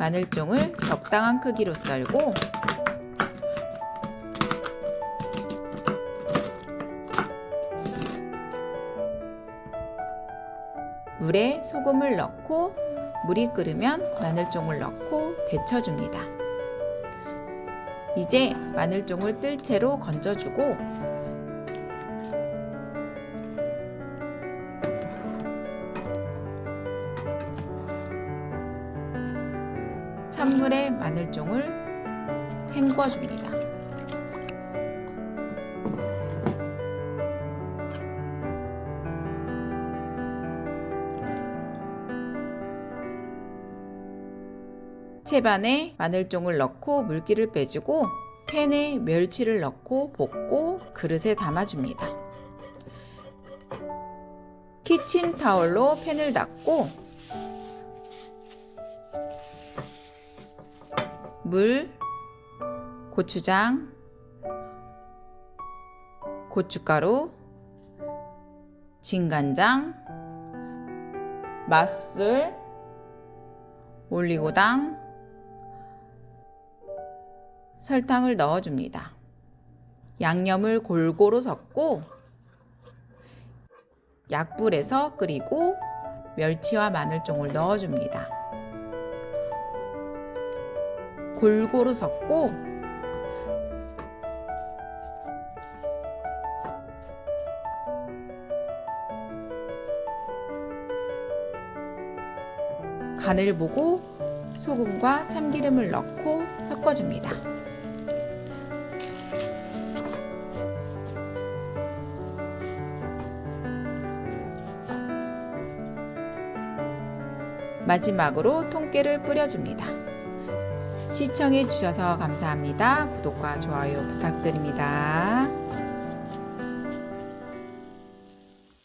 마늘종을 적당한 크기로 썰고 물에 소금을 넣고 물이 끓으면 마늘종을 넣고 데쳐줍니다. 이제 마늘종을 뜰 채로 건져주고 찬물에 마늘종을 헹궈줍니다. 채반에 마늘종을 넣고 물기를 빼주고 팬에 멸치를 넣고 볶고 그릇에 담아줍니다. 키친타올로 팬을 닦고 물, 고추장, 고춧가루, 진간장, 맛술, 올리고당, 설탕을 넣어줍니다. 양념을 골고루 섞고 약불에서 끓이고 멸치와 마늘종을 넣어줍니다. 골고루 섞고 간을 보고 소금과 참기름을 넣고 섞어줍니다. 마지막으로 통깨를 뿌려줍니다. 시청해 주셔서 감사합니다. 구독과 좋아요 부탁드립니다.